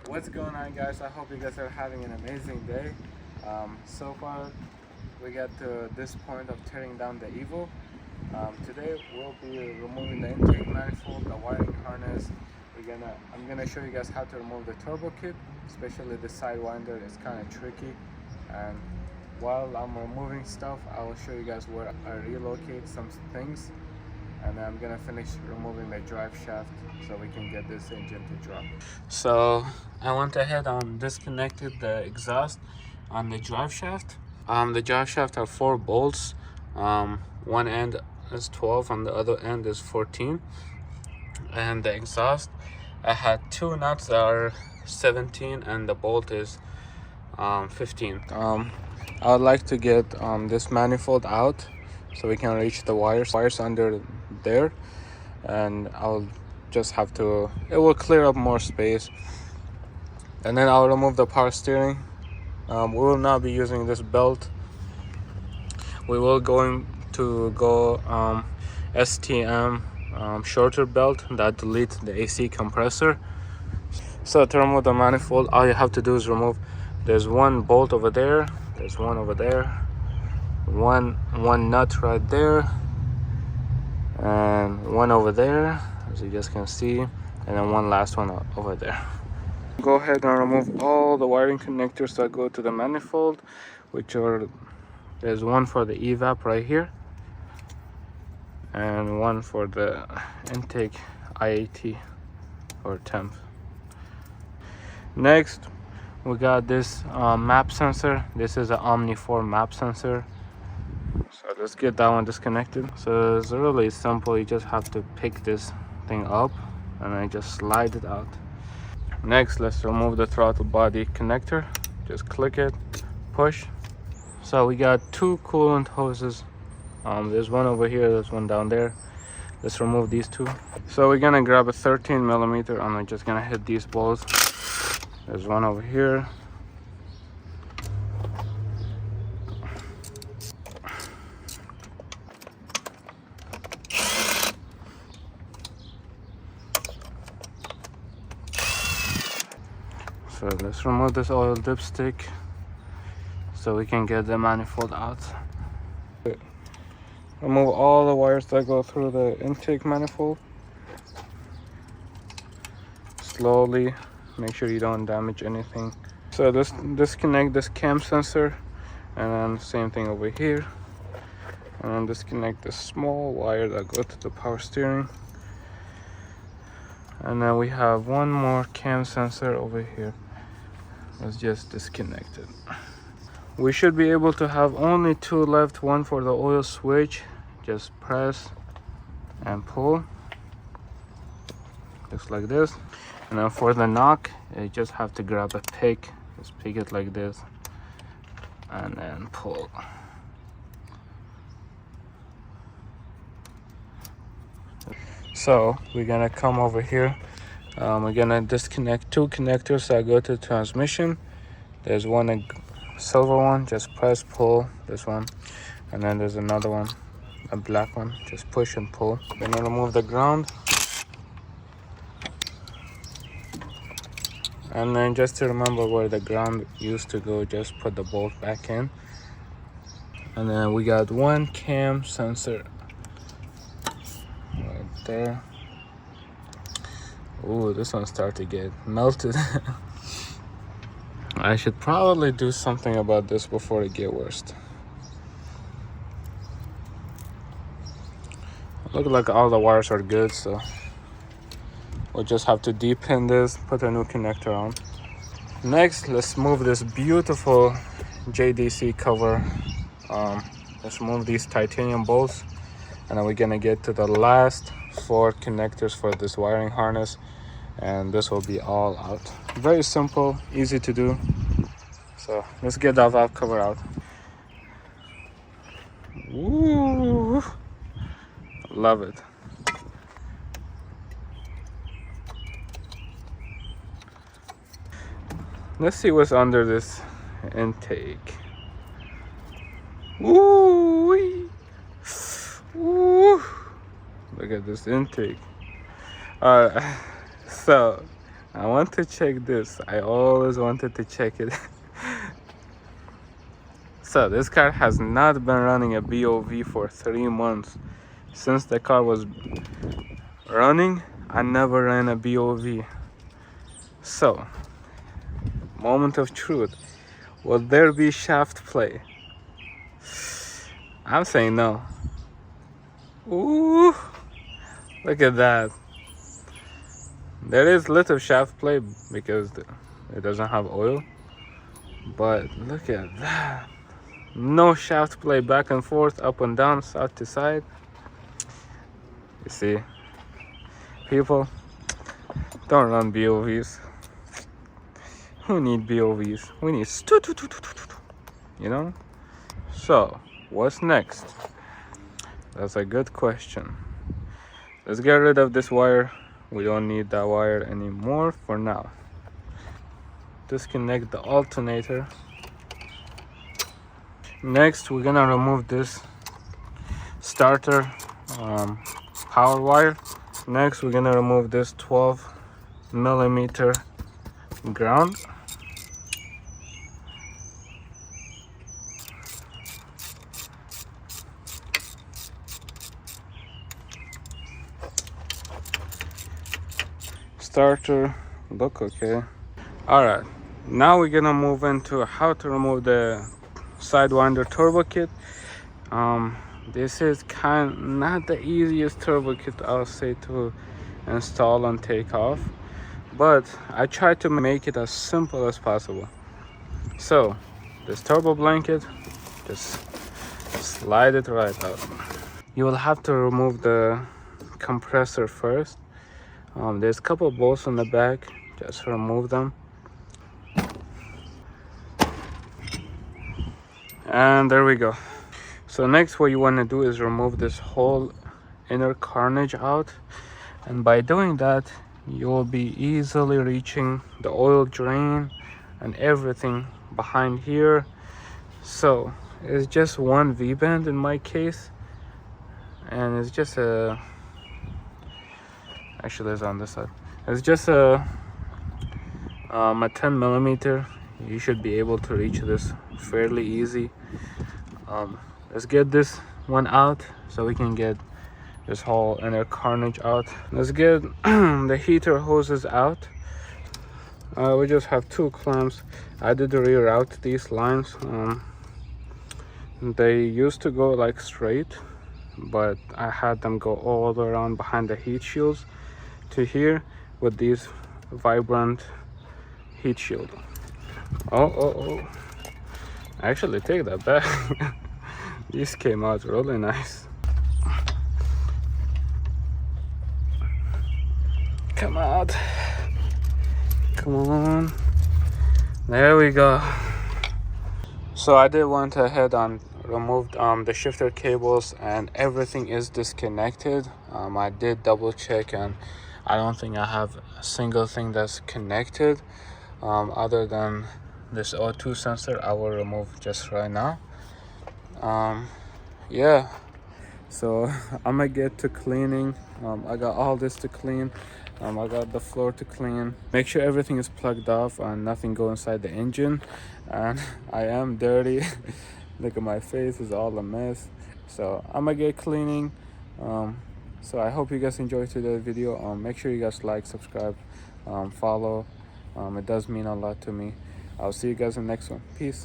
What's going on, guys? I hope you guys are having an amazing day. So far we got to this point of tearing down the EVO. Today we'll be removing the intake manifold, the wiring harness. I'm gonna show you guys how to remove the turbo kit, especially the sidewinder. It's kind of tricky, and while I'm removing stuff, I will show you guys where I relocate some things, and I'm gonna finish removing the drive shaft so we can get this engine to drop. So I went ahead and disconnected the exhaust on the drive shaft. The drive shaft have 4 bolts. One end is 12 and the other end is 14. And the exhaust, I had 2 nuts that are 17 and the bolt is 15. I would like to get this manifold out so we can reach the wires under there, and I'll just have to, it will clear up more space, and then I'll remove the power steering. We will not be using this belt. We will go STM shorter belt that deletes the AC compressor. So to remove the manifold, all you have to do is remove, there's 1 bolt over there, there's 1 over there, one nut right there, and 1 over there, as you guys can see, and then 1 last one over there. Go ahead and remove all the wiring connectors that go to the manifold, there's 1 for the evap right here, and 1 for the intake IAT or temp. Next, we got this map sensor. This is an Omni 4 map sensor. So let's get that one disconnected. So it's really simple. You just have to pick this thing up and then just slide it out. Next, let's remove the throttle body connector. Just click it, push. So we got 2 coolant hoses. There's 1 over here, there's 1 down there. Let's remove these 2. So we're gonna grab a 13mm and I'm just gonna hit these balls. There's 1 over here. So let's remove this oil dipstick so we can get the manifold out. Remove all the wires that go through the intake manifold. Slowly, make sure you don't damage anything. So let's disconnect this cam sensor, and then same thing over here. And then disconnect the small wire that goes to the power steering. And then we have 1 more cam sensor over here. Let's just disconnect it. We should be able to have only 2 left, 1 for the oil switch. Just press and pull, looks like this. And then for the knock, you just have to grab a pick, just pick it like this and then pull. So we're gonna come over here. We're gonna disconnect 2 connectors that go to transmission. There's 1 a silver one, just press, pull, this one, and then there's another one, a black one, just push and pull. Then I'll remove the ground, and then just to remember where the ground used to go, just put the bolt back in. And then we got 1 cam sensor right there. Ooh, this one started to get melted. I should probably do something about this before it gets worse. Look like all the wires are good, so we'll just have to depin this, put a new connector on. Next, let's move this beautiful JDC cover. Let's remove these titanium bolts, and then we're gonna get to the last 4 connectors for this wiring harness, and this will be all out. Very simple, easy to do. So let's get that valve cover out. Ooh, love it. Let's see what's under this intake. Ooh, ooh. Look at this intake. So I want to check this. I always wanted to check it. So this car has not been running a BOV for 3 months. Since the car was running, I never ran a BOV. So, moment of truth. Will there be shaft play? I'm saying no. Ooh, look at that. There is little shaft play because it doesn't have oil. But look at that. No shaft play back and forth, up and down, side to side. You see, people, don't run BOVs. Who need BOVs? We need, you know? So, what's next? That's a good question. Let's get rid of this wire. We don't need that wire anymore for now. Disconnect the alternator. Next, we're gonna remove this starter power wire. Next, we're gonna remove this 12mm ground. Starter look okay. All right, now we're gonna move into how to remove the Sidewinder turbo kit. This is not the easiest turbo kit, I'll say, to install and take off, but I try to make it as simple as possible. So this turbo blanket, just slide it right out. You will have to remove the compressor first. There's a couple bolts on the back, just remove them. And there we go. So next, what you want to do is remove this whole inner carnage out, and by doing that you will be easily reaching the oil drain and everything behind here. So it's just one V-band in my case, and it's just a, actually it's on this side, it's just a 10mm. You should be able to reach this fairly easy. Let's get this one out so we can get this whole inner carnage out. Let's get the heater hoses out. We just have 2 clamps. I did reroute these lines. They used to go like straight, but I had them go all the way around behind the heat shields to here with these vibrant heat shield. Oh, actually take that back. These came out really nice. Come out, come on, there we go. So I did went ahead and removed the shifter cables, and everything is disconnected. I did double check, and I don't think I have a single thing that's connected, other than this O2 sensor. I will remove just right now. Yeah, so I'm gonna get to cleaning. I got all this to clean. I got the floor to clean. Make sure everything is plugged off and nothing go inside the engine. And I am dirty. Look at my face, is all a mess. So I'm gonna get cleaning. So I hope you guys enjoyed today's video. Make sure you guys like, subscribe, follow. It does mean a lot to me. I'll see you guys in the next one. Peace.